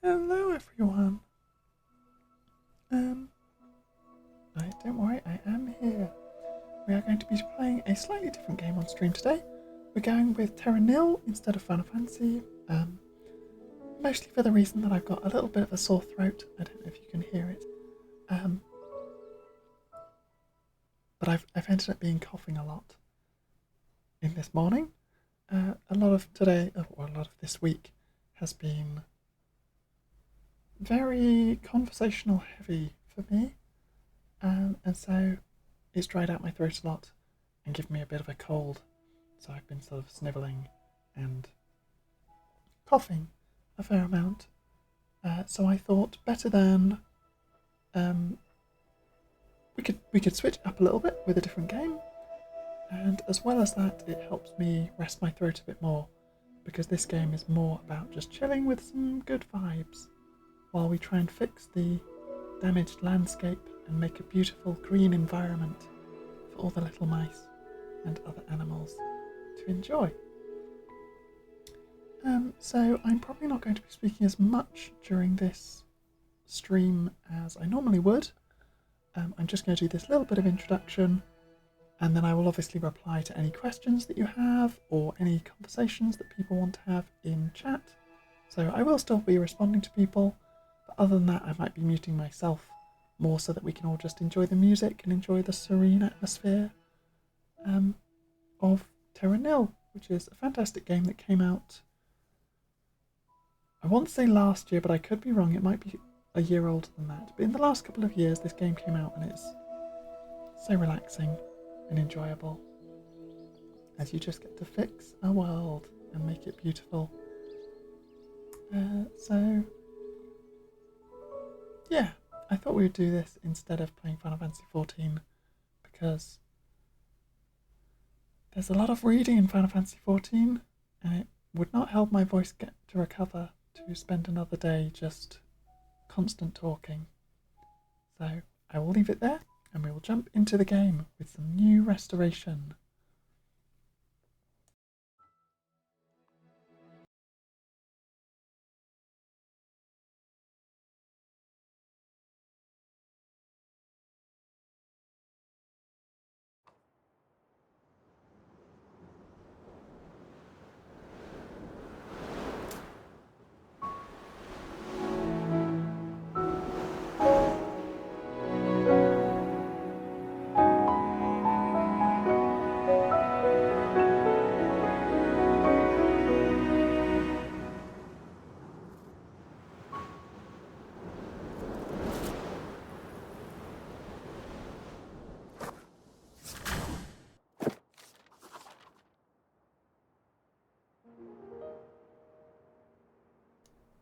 Hello everyone. No, don't worry, I am here. We are going to be playing a slightly different game on stream today. We're going with Terra Nil instead of Final Fantasy, mostly for the reason that I've got a little bit of a sore throat. I don't know if you can hear it. But I've ended up being coughing a lot in this morning. A lot of this week has been very conversational heavy for me, and so it's dried out my throat a lot and given me a bit of a cold. So I've been sort of snivelling and coughing a fair amount. So I thought better than we could switch up a little bit with a different game, and as well as that, it helps me rest my throat a bit more because this game is more about just chilling with some good vibes while we try and fix the damaged landscape and make a beautiful green environment for all the little mice and other animals to enjoy. So I'm probably not going to be speaking as much during this stream as I normally would. I'm just going to do this little bit of introduction, and then I will obviously reply to any questions that you have or any conversations that people want to have in chat. So I will still be responding to people, but other than that I might be muting myself more so that we can all just enjoy the music and enjoy the serene atmosphere of Terra Nil, which is a fantastic game that came out, I want to say last year, but I could be wrong, it might be a year older than that. But in the last couple of years this game came out and it's so relaxing and enjoyable as you just get to fix a world and make it beautiful. So yeah, I thought we would do this instead of playing Final Fantasy XIV because there's a lot of reading in Final Fantasy XIV and it would not help my voice get to recover to spend another day just constant talking. So I will leave it there and we will jump into the game with some new restoration.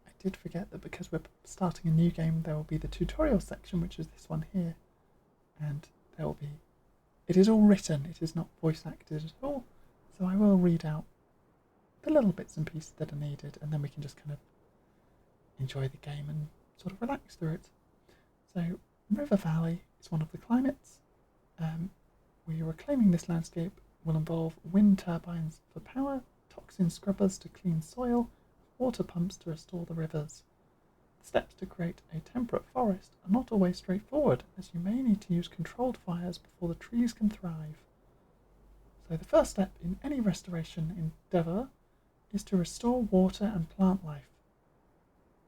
I did forget that because we're starting a new game there will be the tutorial section, which is this one here, and there will be, it is all written, it is not voice acted at all, so I will read out the little bits and pieces that are needed and then we can just kind of enjoy the game and sort of relax through it. So River Valley is one of the climates. Reclaiming this landscape will involve wind turbines for power, toxin scrubbers to clean soil, water pumps to restore the rivers. The steps to create a temperate forest are not always straightforward, as you may need to use controlled fires before the trees can thrive. So the first step in any restoration endeavour is to restore water and plant life.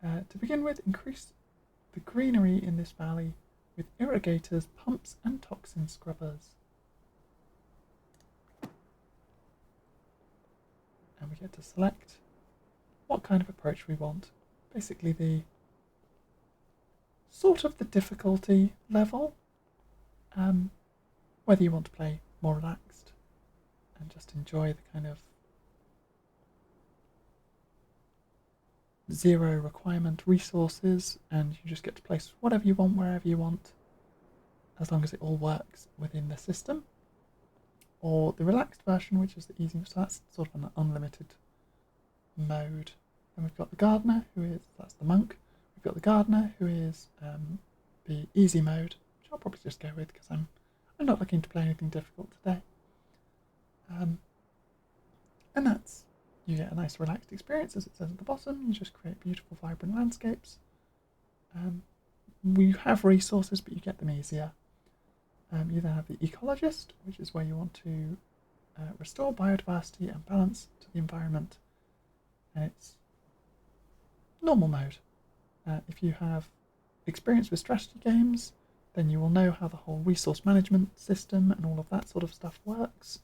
To begin with, increase the greenery in this valley with irrigators, pumps and toxin scrubbers. And we get to select what kind of approach we want. Basically the sort of the difficulty level, whether you want to play more relaxed and just enjoy the kind of zero requirement resources and you just get to place whatever you want wherever you want as long as it all works within the system, or the relaxed version, which is the easy, so that's sort of an unlimited mode. Then we've got the gardener, that's the monk. We've got the gardener, who is the easy mode, which I'll probably just go with because I'm not looking to play anything difficult today. And that's You get a nice relaxed experience, as it says at the bottom. You just create beautiful, vibrant landscapes. You have resources, but you get them easier. You then have the ecologist, which is where you want to restore biodiversity and balance to the environment. And it's normal mode. If you have experience with strategy games, then you will know how the whole resource management system and all of that sort of stuff works.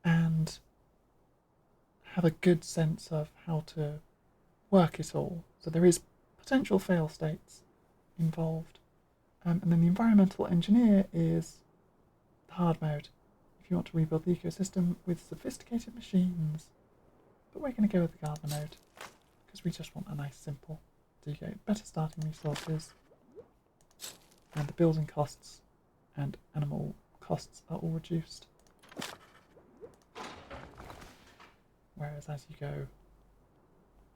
And have a good sense of how to work it all. So there is potential fail states involved. And then the environmental engineer is the hard mode. If you want to rebuild the ecosystem with sophisticated machines. But we're going to go with the gardener mode because we just want a nice simple. So you get better starting resources, and the building costs and animal costs are all reduced. Whereas as you go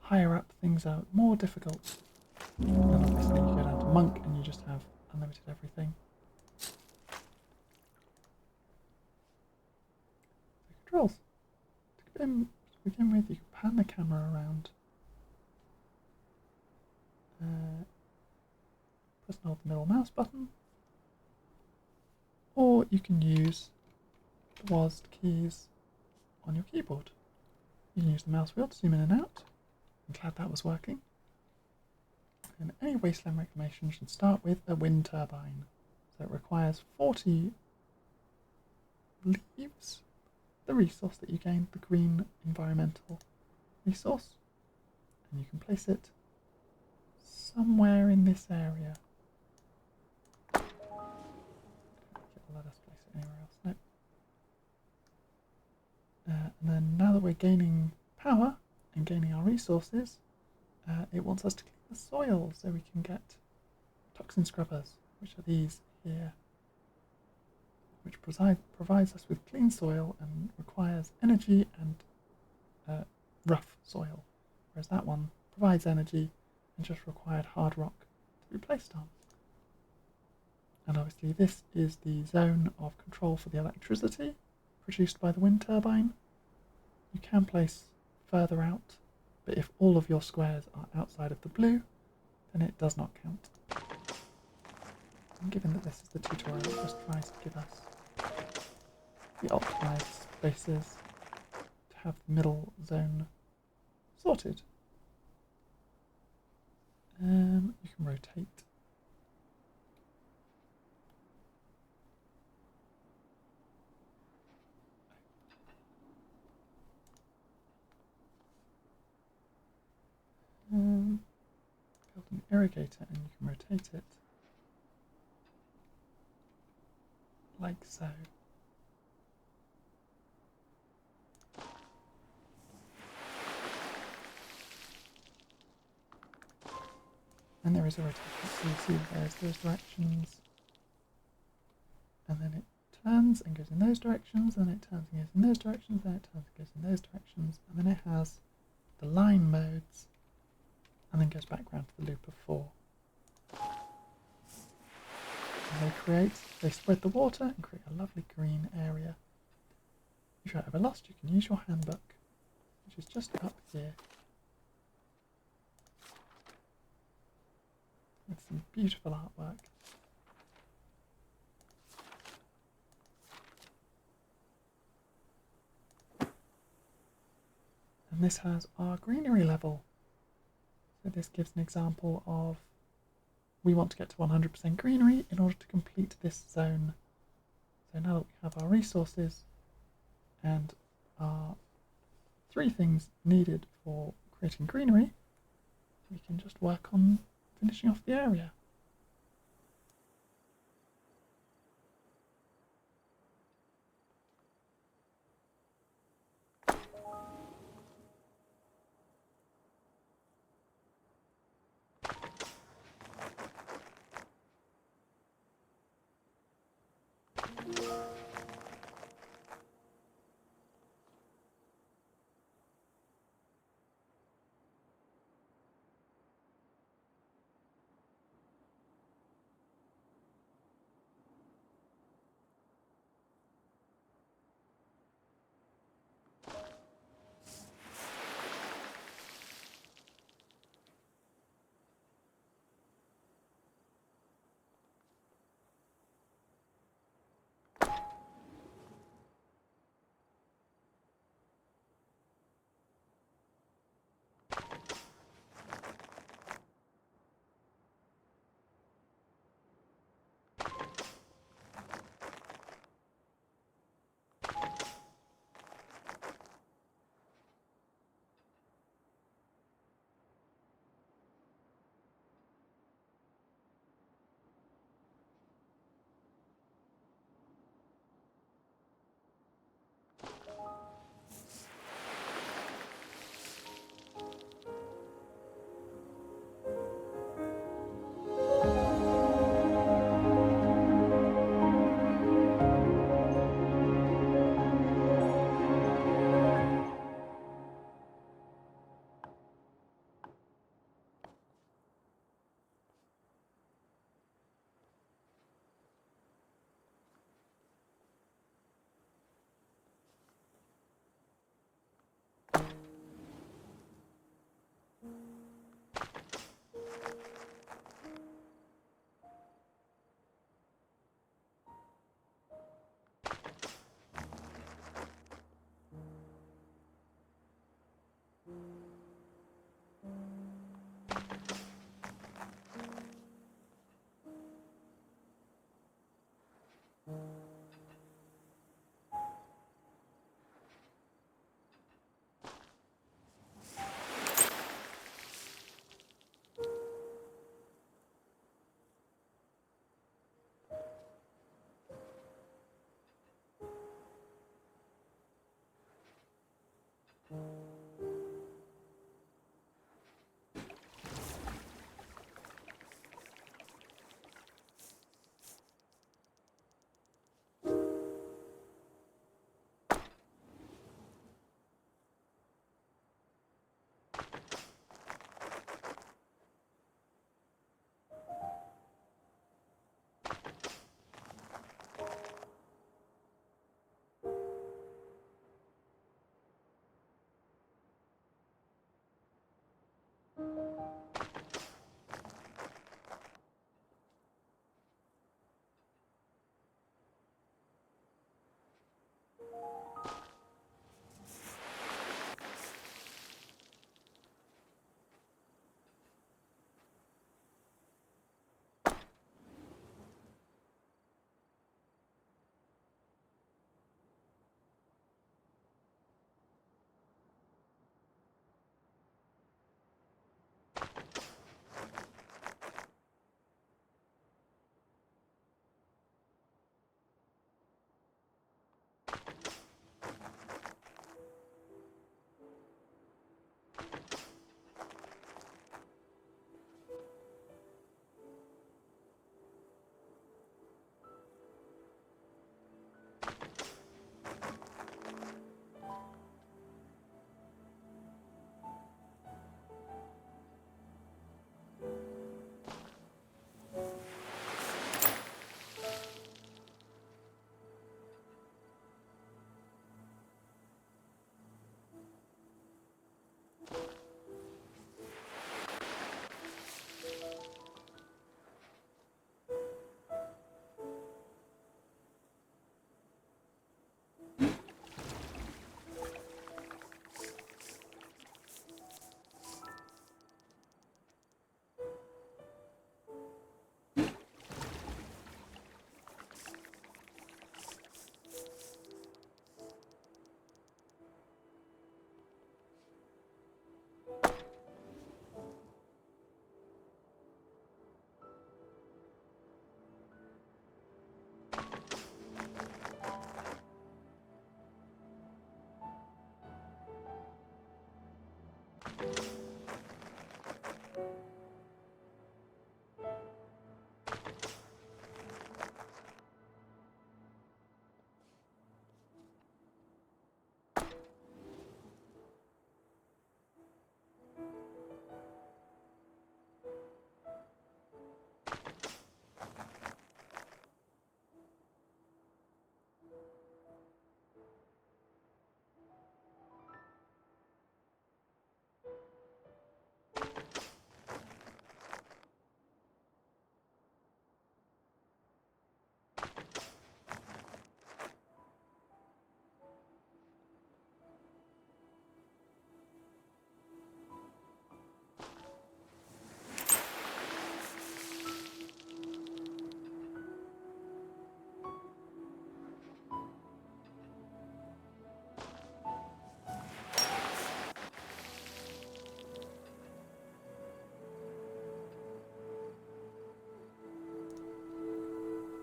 higher up, things are more difficult. And obviously you go down to monk and you just have unlimited everything. The controls. To begin with, you can pan the camera around. Press and hold the middle mouse button. Or you can use the WASD keys on your keyboard. You can use the mouse wheel to zoom in and out. I'm glad that was working. And any wasteland reclamation should start with a wind turbine. So it requires 40 leaves, the resource that you gained, the green environmental resource. And you can place it somewhere in this area. It'll let us place it anywhere else. No. And then now that we're gaining power and gaining our resources, it wants us to clean the soil so we can get toxin scrubbers, which are these here, which provides us with clean soil and requires energy and rough soil, whereas that one provides energy and just required hard rock to be placed on. And obviously this is the zone of control for the electricity produced by the wind turbine. You can place further out, but if all of your squares are outside of the blue, then it does not count. And given that this is the tutorial, it just tries to give us the optimized spaces to have the middle zone sorted. You can rotate. Build an irrigator and you can rotate it like so. And there is a rotation, so you see there's those directions, and then it turns and goes in those directions, and it turns and goes in those directions, and it turns and goes in those directions, and then it has the line modes, and then goes back round to the loop of 4. And they spread the water and create a lovely green area. If you're ever lost, you can use your handbook, which is just up here. With some beautiful artwork. And this has our greenery level. So this gives an example of we want to get to 100% greenery in order to complete this zone. So now that we have our resources and our 3 things needed for creating greenery, we can just work on finishing off the area.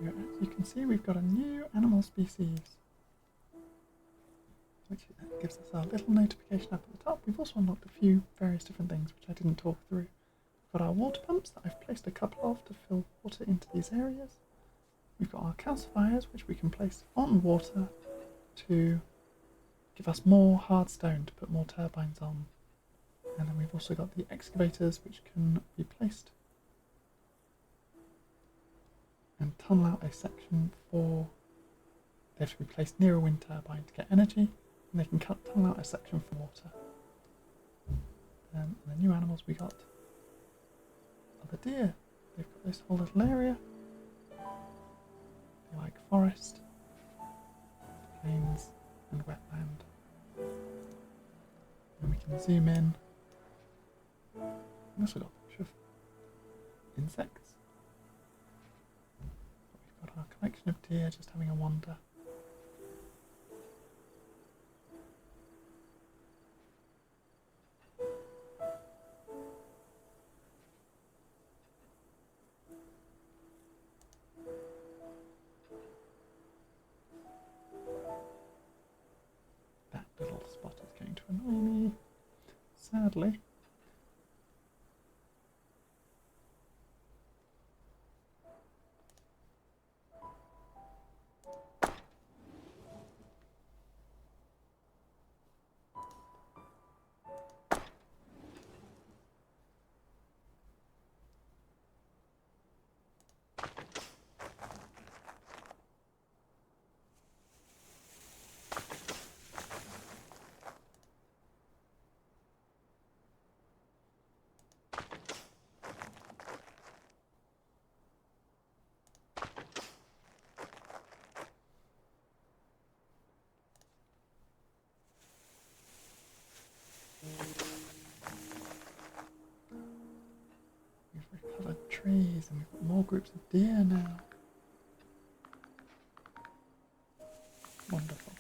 As you can see, we've got a new animal species, which gives us our little notification up at the top. We've also unlocked a few various different things which I didn't talk through. We've got our water pumps that I've placed a couple of to fill water into these areas. We've got our calcifiers, which we can place on water to give us more hard stone to put more turbines on. And then we've also got the excavators, which can be placed and tunnel out a section for... They have to be placed near a wind turbine to get energy, and they can tunnel out a section for water. And the new animals we got are the deer. They've got this whole little area. They like forest, plains and wetland. And we can zoom in. We also got a bunch of insects. We've got our collection of deer just having a wander. That little spot is going to annoy me, sadly. We've recovered trees and we've got more groups of deer now. Wonderful.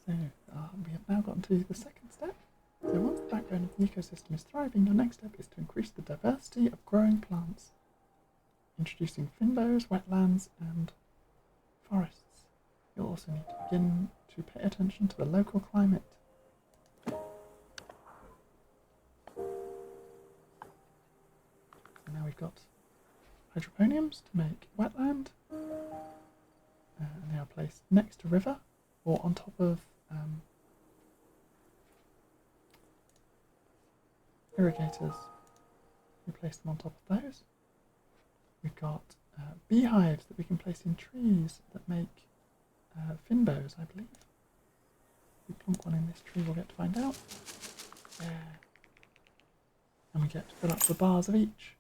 So we have now gotten to the second step. So once the backbone of the ecosystem is thriving, your next step is to increase the diversity of growing plants, introducing finbows, wetlands and forests. You'll also need to begin to pay attention to the local climate. So now we've got hydroponiums to make wetland, and they are placed next to river or on top of irrigators. We place them on top of those. We've got beehives that we can place in trees that make finbows, I believe. If we plonk one in this tree, we'll get to find out. Yeah. And we get to fill up the bars of each.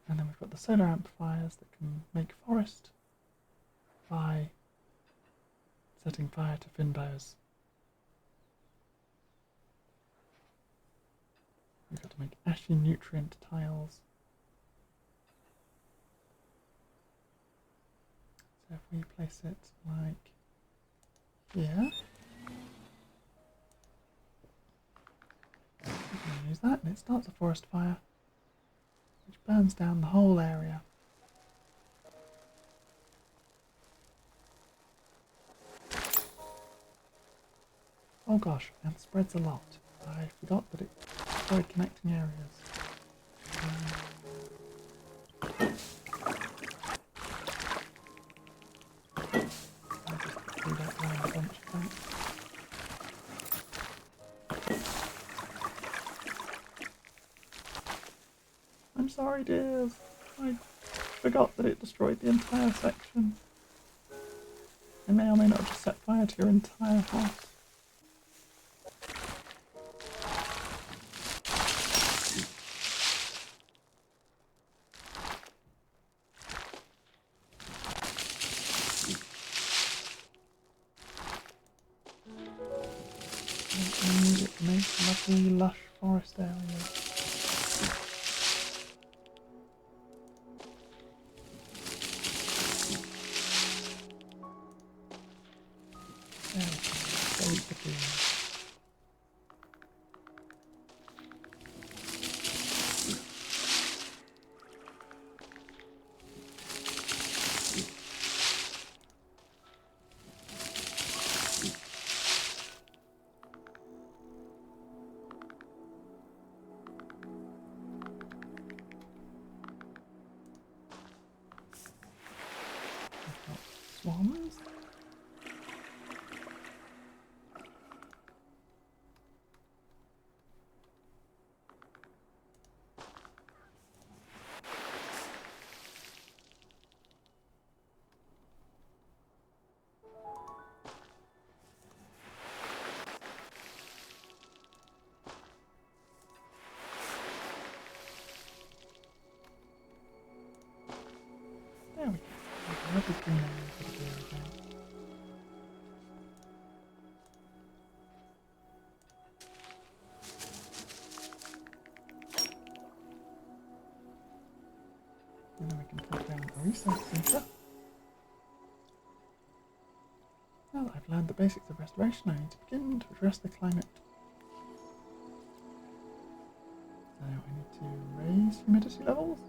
And then we've got the solar amplifiers that can make forest by setting fire to finbows. We've got to make ashy nutrient tiles. So if we place it like here, we can use that and it starts a forest fire which burns down the whole area. Oh gosh, and spreads a lot. I forgot that it destroyed connecting areas. I'll just do that around a bunch of things. I'm sorry, dears. I forgot that it destroyed the entire section. I may or may not have just set fire to your entire house. lovely lush forest areas. There we go. Save the bees. Swans. There we go. Lovely green area for the deer again. And then we can put down a research centre. Now that I've learned the basics of restoration, I need to begin to address the climate. So I need to raise humidity levels.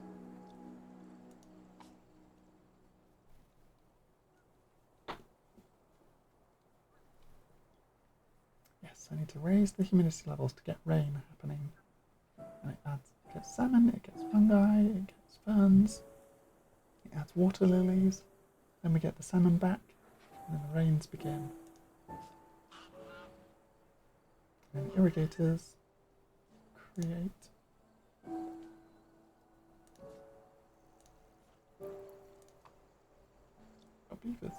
Yes, I need to raise the humidity levels to get rain happening. And it gets salmon, it gets fungi, it gets ferns, it adds water lilies, then we get the salmon back, and then the rains begin. And the irrigators create beavers.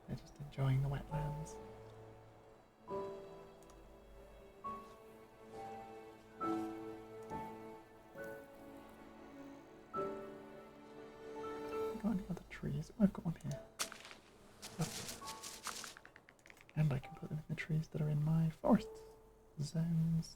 They're just enjoying the wetlands. Got any other trees? Oh, I've got one here. And I can put them in the trees that are in my forest zones.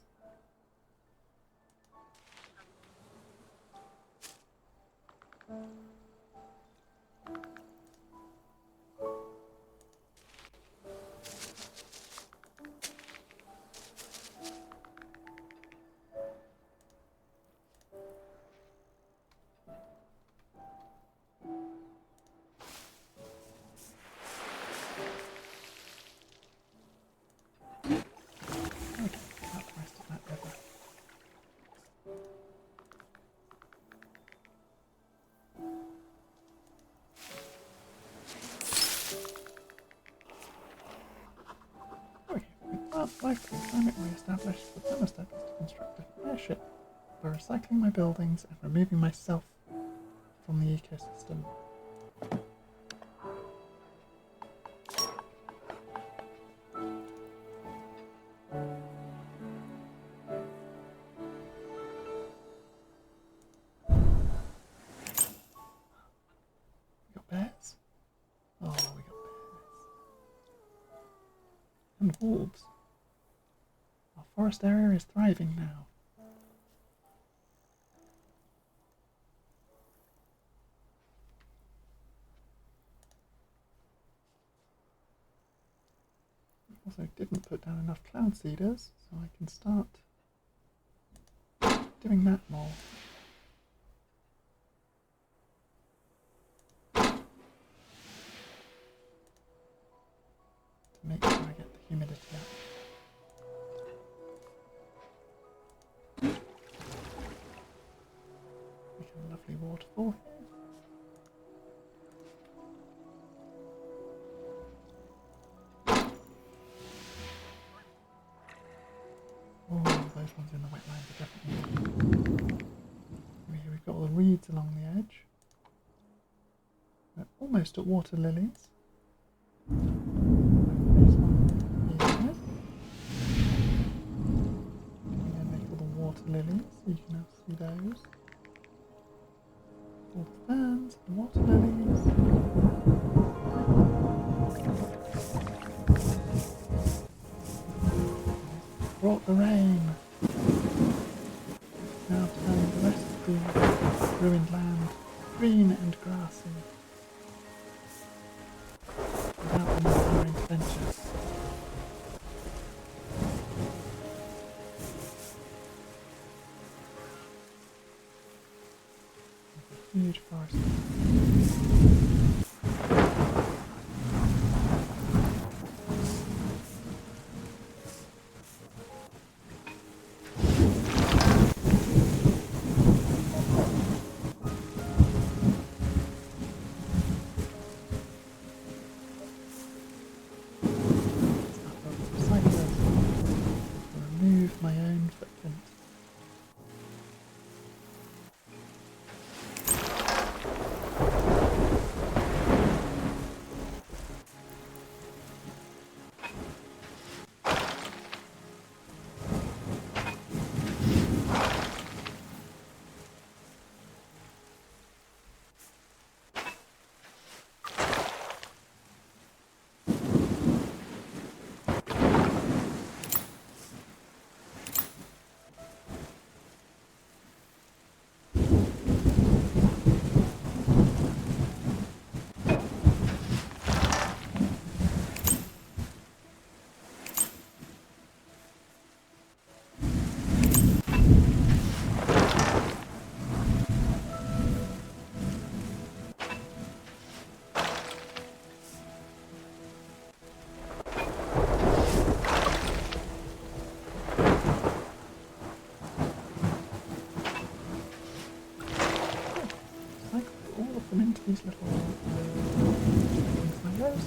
Life climate re-established, the first step is to construct an airship by recycling my buildings and removing myself from the ecosystem. We got bears? Oh, we got bears. And wolves. Our forest area is thriving now. Also didn't put down enough cloud seeders, so I can start doing that more. To make sure I get the humidity up. Make a lovely waterfall here. Oh, those ones in the wetlands are definitely. We've got all the reeds along the edge. We're almost at water lilies. This one here. I'm going to make all the water lilies so you can now see those. All the ferns, the water lilies. brought the rain. Now turning the rest of the ruined land green and grassy. Without any of our intervention. Huge forest. Remove my own footprint. Them into these little silos.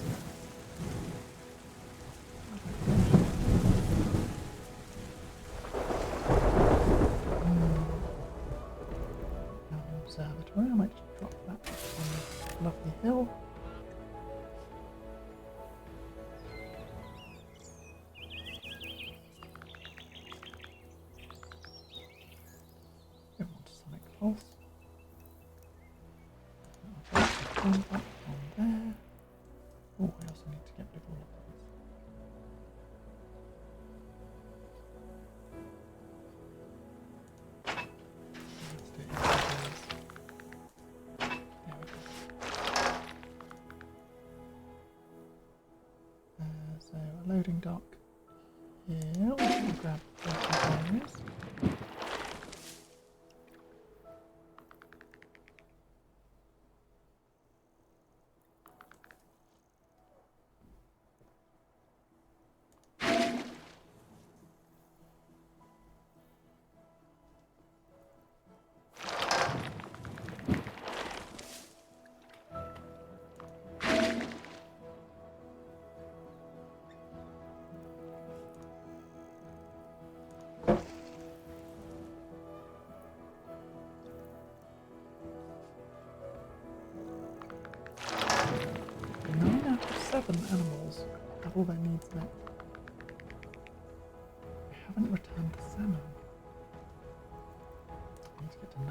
Now the observatory, I might just drop that on the lovely hill. Don't want a sonic pulse. One back on there. Oh, I also need to get rid of all of these. Let's do it. There we go. So a loading dock here. We'll grab both areas. Seven animals have all their needs met. I haven't returned the salmon. I need to get to 90%.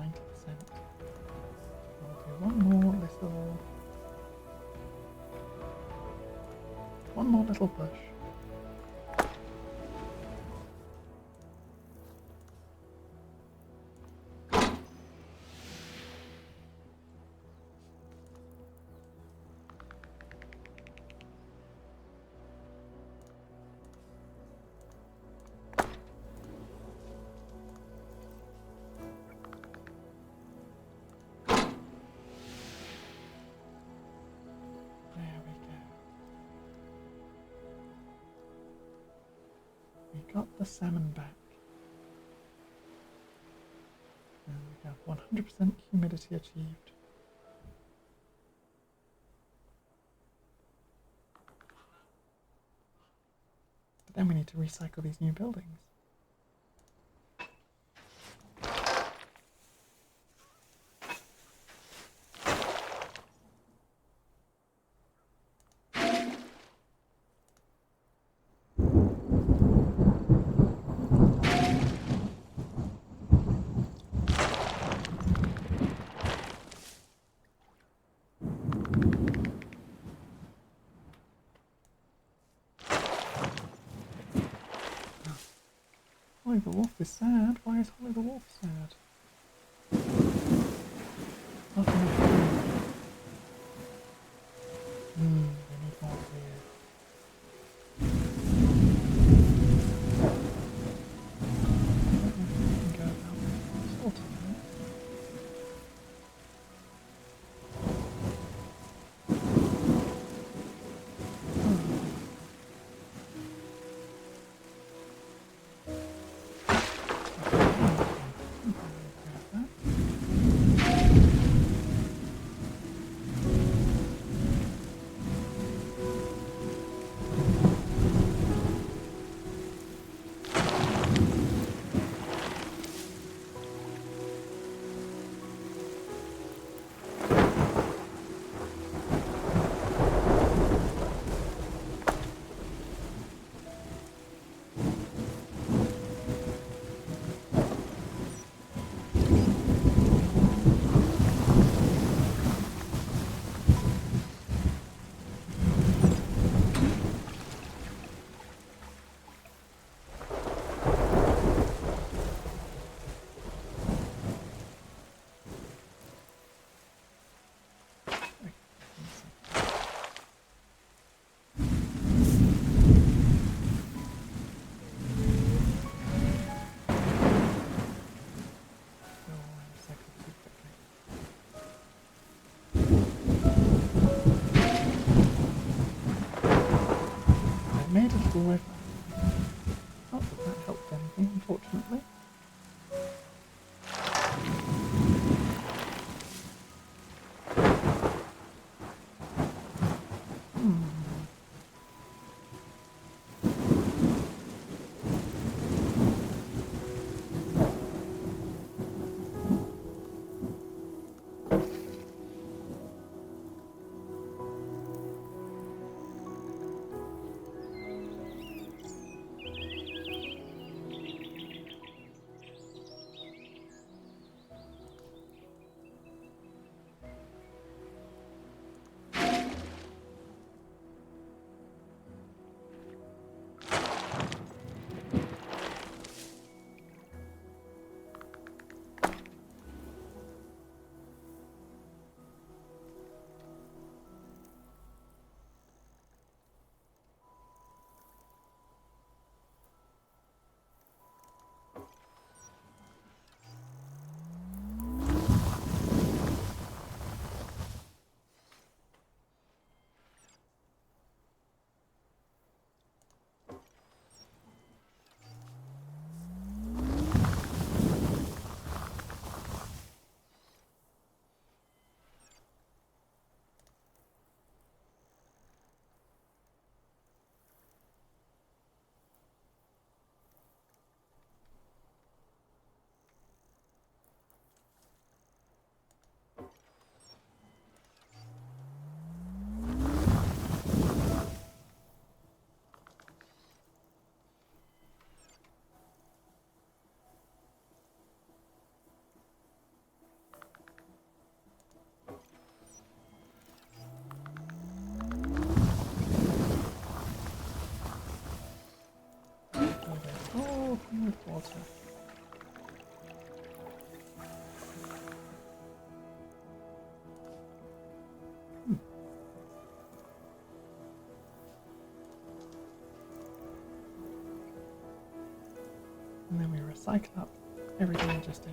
I'll do one more little push. Got the salmon back. And we have 100% humidity achieved. But then we need to recycle these new buildings. Holly the Wolf is sad. Why is Holly the Wolf sad? Not enough food. They need more beer. I don't know if we can go about sorting it. Made a little river. Not that that helped anything, unfortunately. With water. And then we recycle up everything I just did.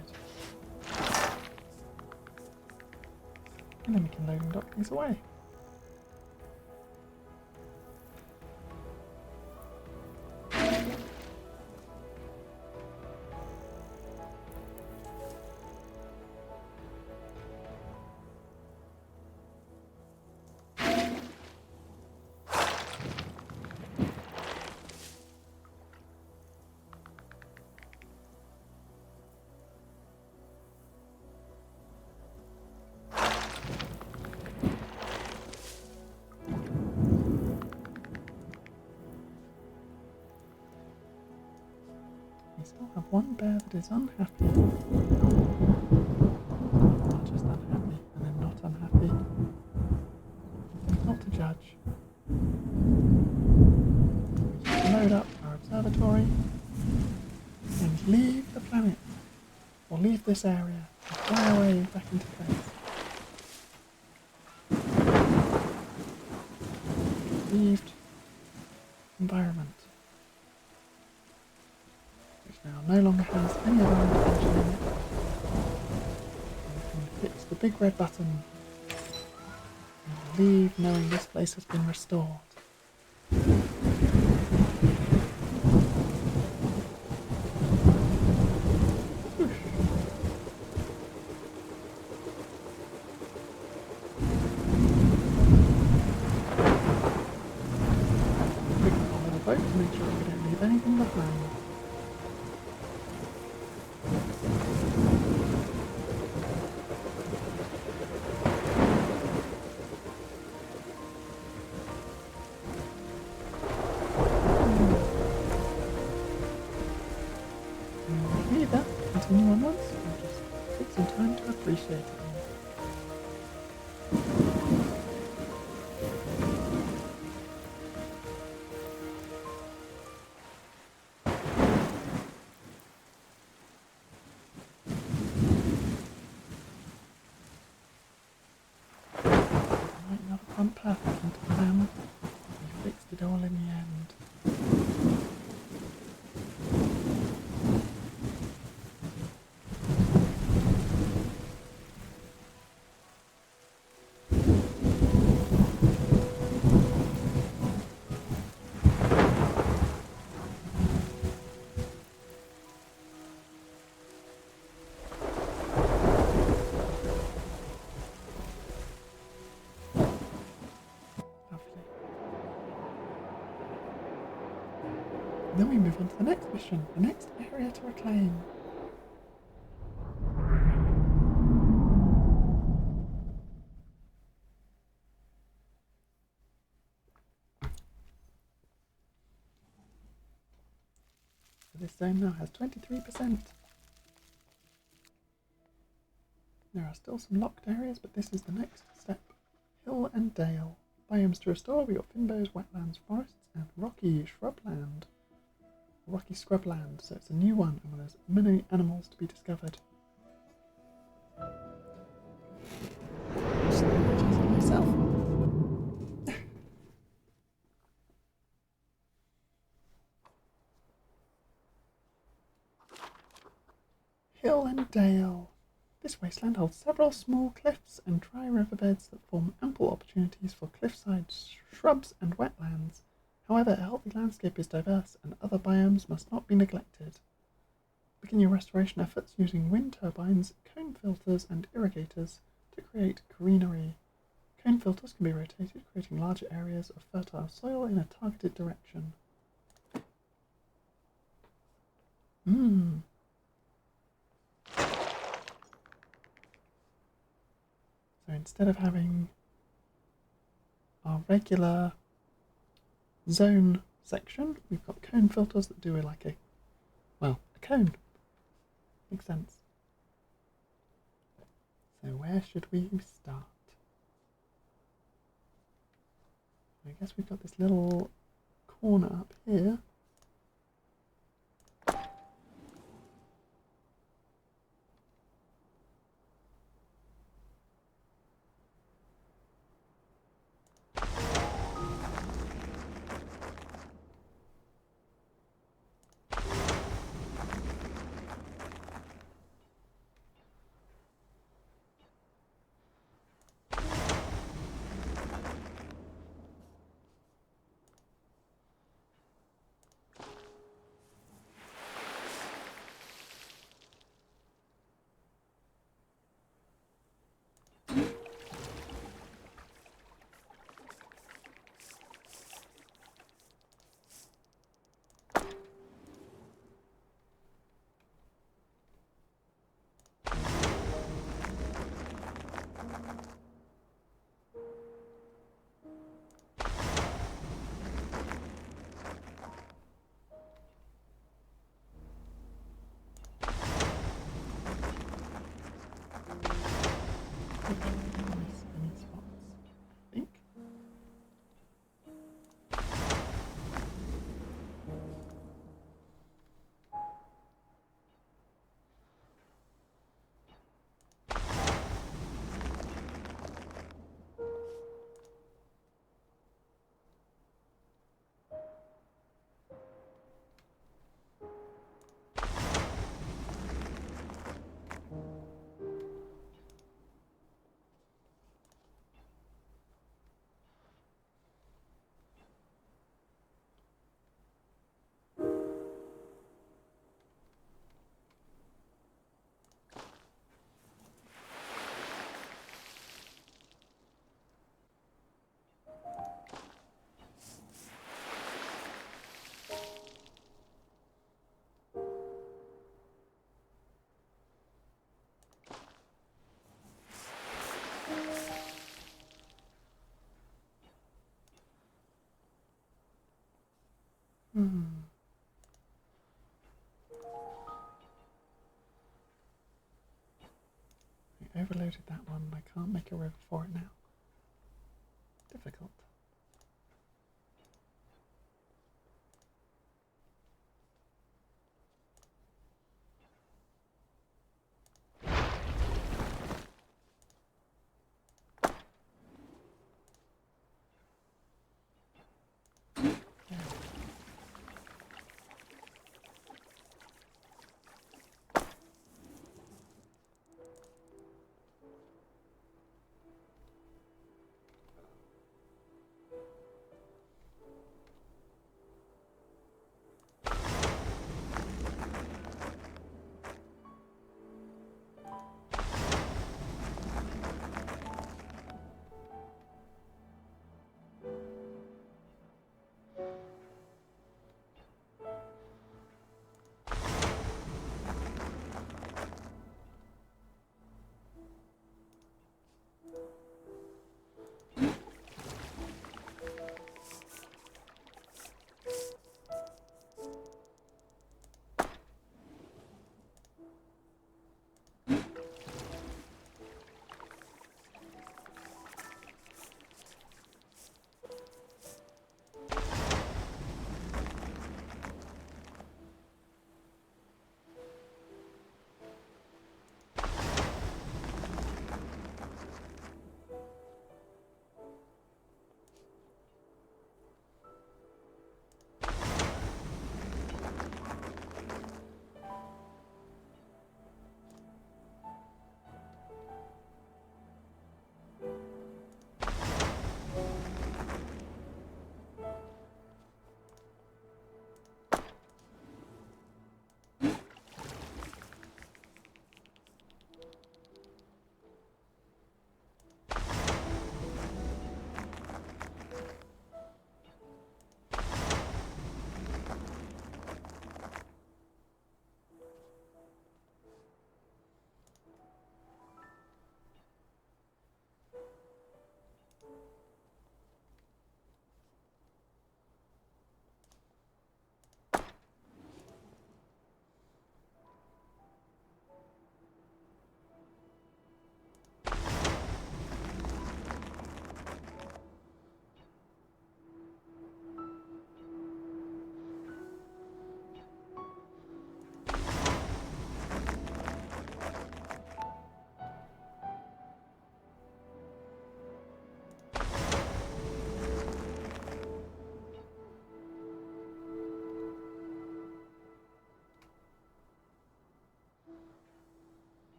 And then we can load and dock these away. We still have one bear that is unhappy. Not just unhappy, and then not unhappy. Not to judge. We can load up our observatory. And the planet, or leave this area and fly away back into space. Relieved environment, which now no longer has any other indication in it. You can hit the big red button and leave knowing this place has been restored. To make sure we don't leave anything behind. And we can either continue onwards or just take some time to appreciate it. Might not have gone perfectly to plan. We fixed it all in the end. And then we move on to the next mission, the next area to reclaim. So this zone now has 23%. There are still some locked areas, but this is the next step. Hill and dale. Biomes to restore, we got Finbows, wetlands, forests, and rocky shrubland. Rocky scrubland, so it's a new one, and there's many animals to be discovered. Just myself. Hill and dale. This wasteland holds several small cliffs and dry riverbeds that form ample opportunities for cliffside shrubs and wetlands. However, a healthy landscape is diverse and other biomes must not be neglected. Begin your restoration efforts using wind turbines, cone filters and irrigators to create greenery. Cone filters can be rotated, creating larger areas of fertile soil in a targeted direction. So instead of having our regular zone section, we've got cone filters that do like a cone. Makes sense. So where should we start? I guess we've got this little corner up here. I overloaded that one and I can't make a river for it now. Difficult.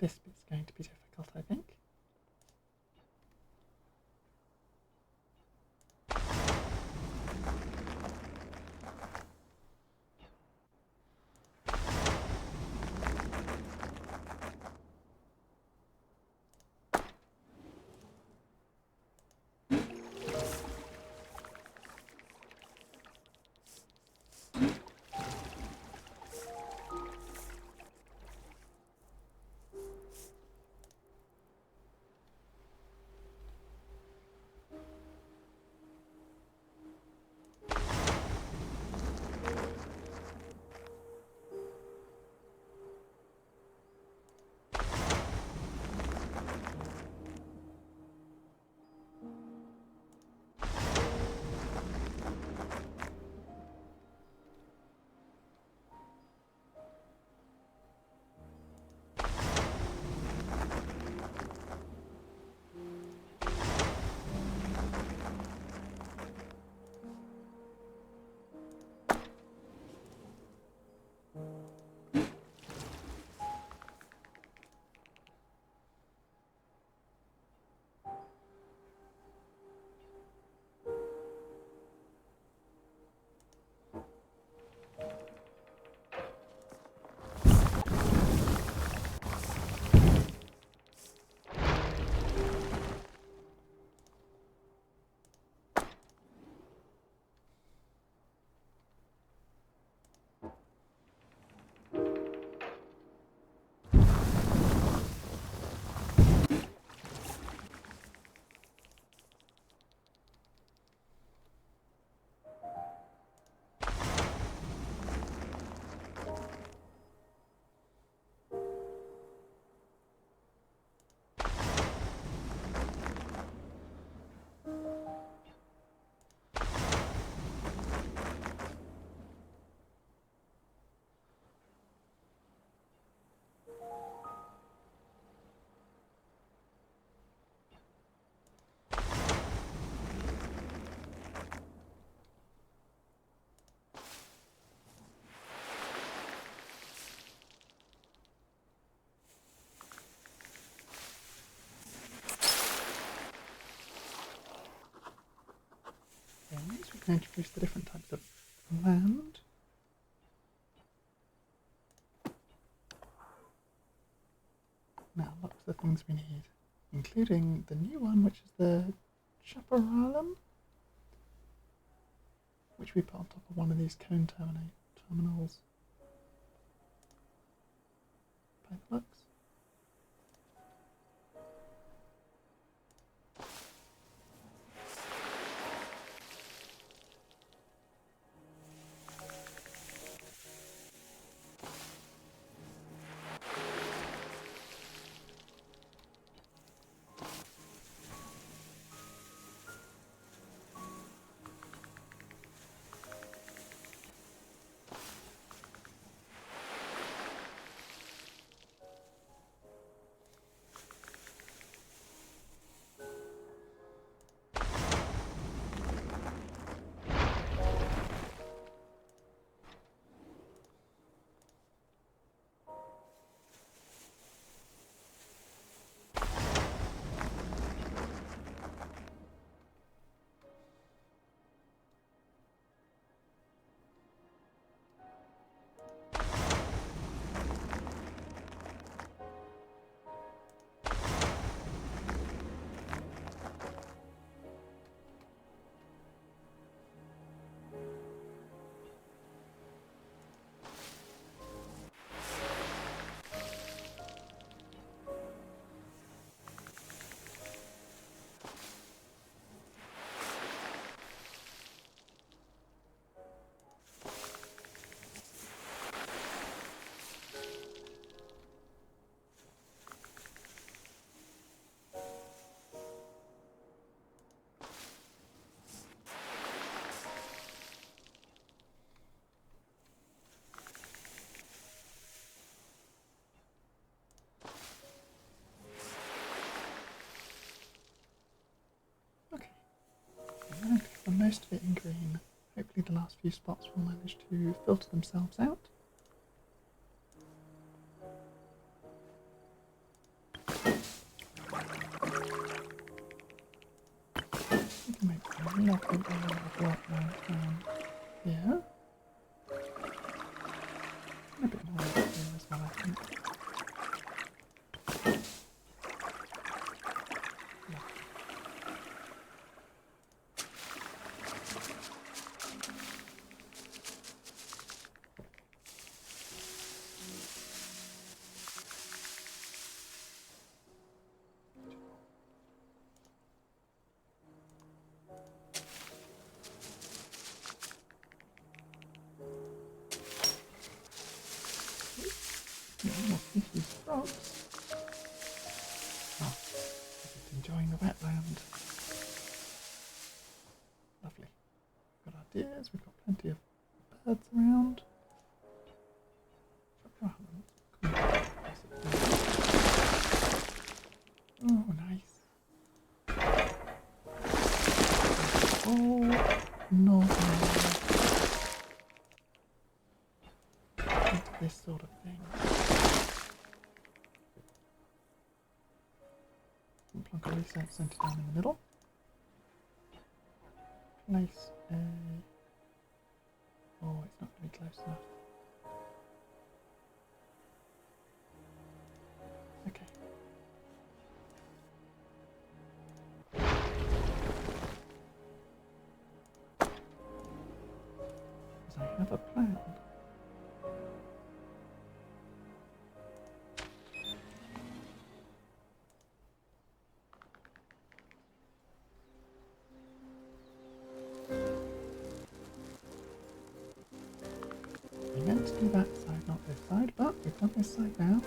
This bit's going to be difficult, I think. things. We can introduce the different types of land. Now, lots of things we need, including the new one, which is the chaparral, which we put on top of one of these cone terminals. By the looks. Most of it in green. Hopefully the last few spots will manage to filter themselves out. We can make a lovely area of workland down here. And a bit more over here as well, I think. These frogs. Oh, just enjoying the wetland. Lovely. We've got our deers, we've got plenty of birds around. Oh, nice. Oh, no. Into this sort of thing. Plunk a reset center down in the middle. Place a... Oh, it's not going to be close enough. Okay. Because I have a plan. Do that side, not this side, but we've done this side now.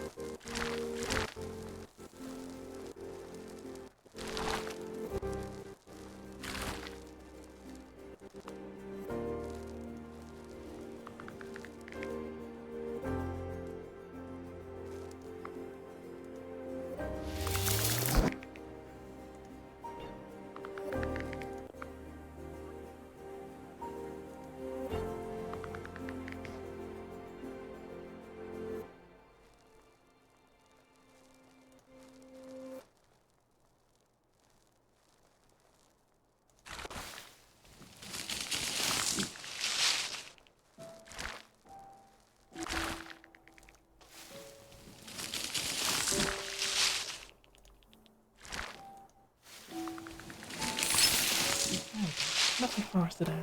forested area.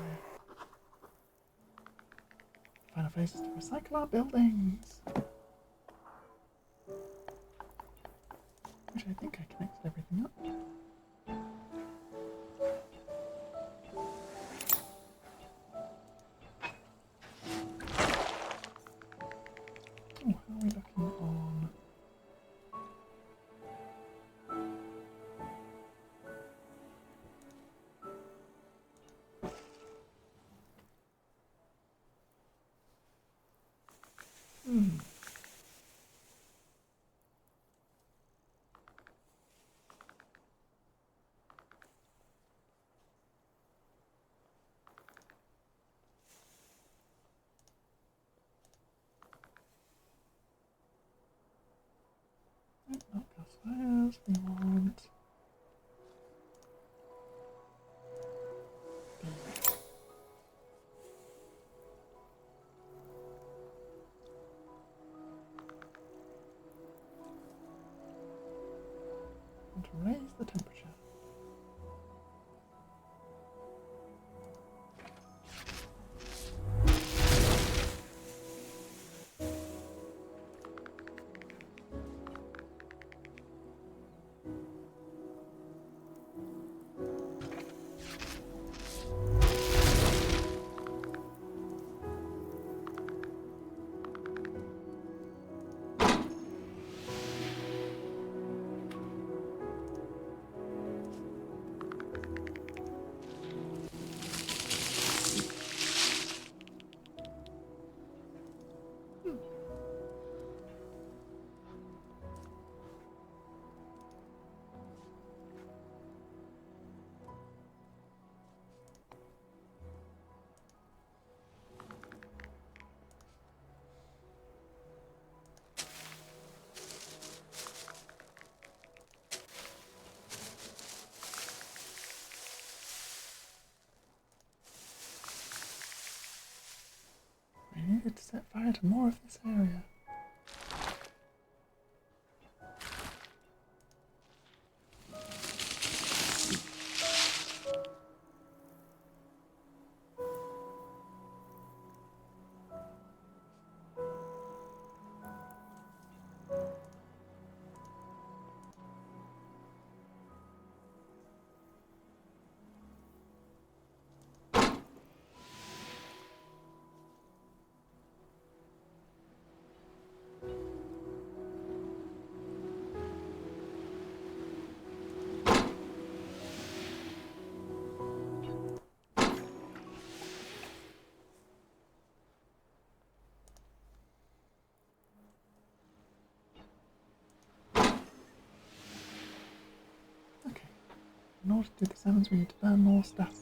Final phase is to recycle our buildings. Which I think I connected everything up. Oh, how are we looking on? Not gas fires, we want to raise the temperature. We needed to set fire to more of this area. In order to do the sounds, we need to burn more stuff.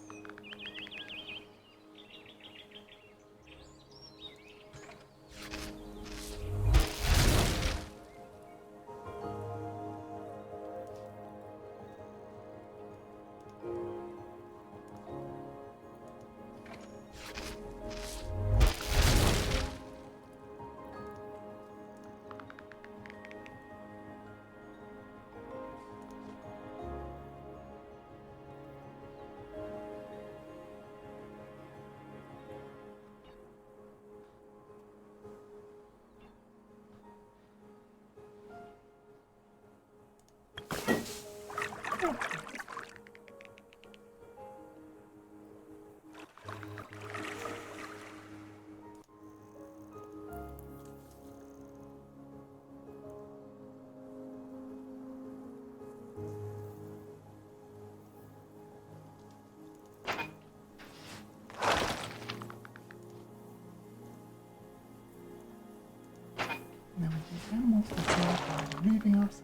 And then we use animals to kill by removing ourselves.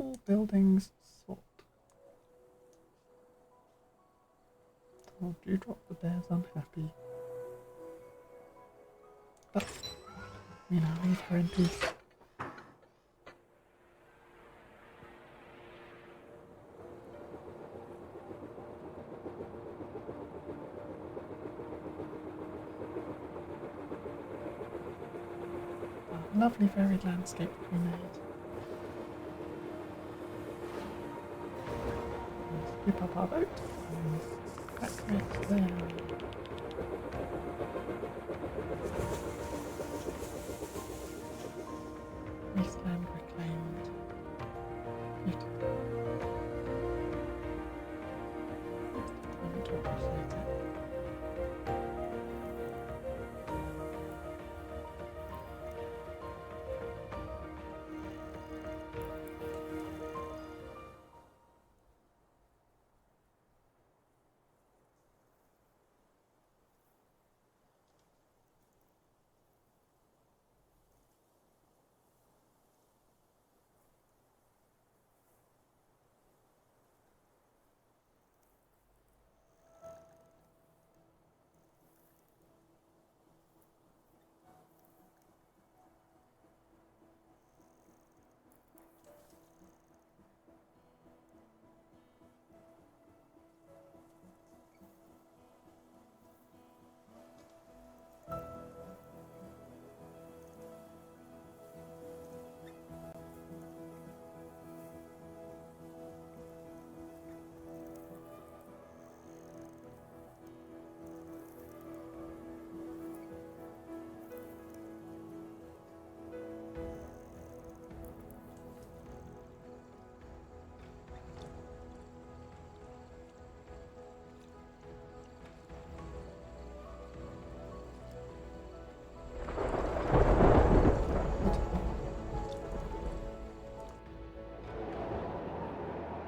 All buildings sort. Oh, Dewdrop the bear's unhappy. But, leave her in peace. Lovely varied landscape that we made. Let's whip up our boat and back right there. Wasteland reclaimed. Beautiful. Time to appreciate it.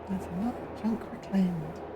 There's another chunk reclaimed.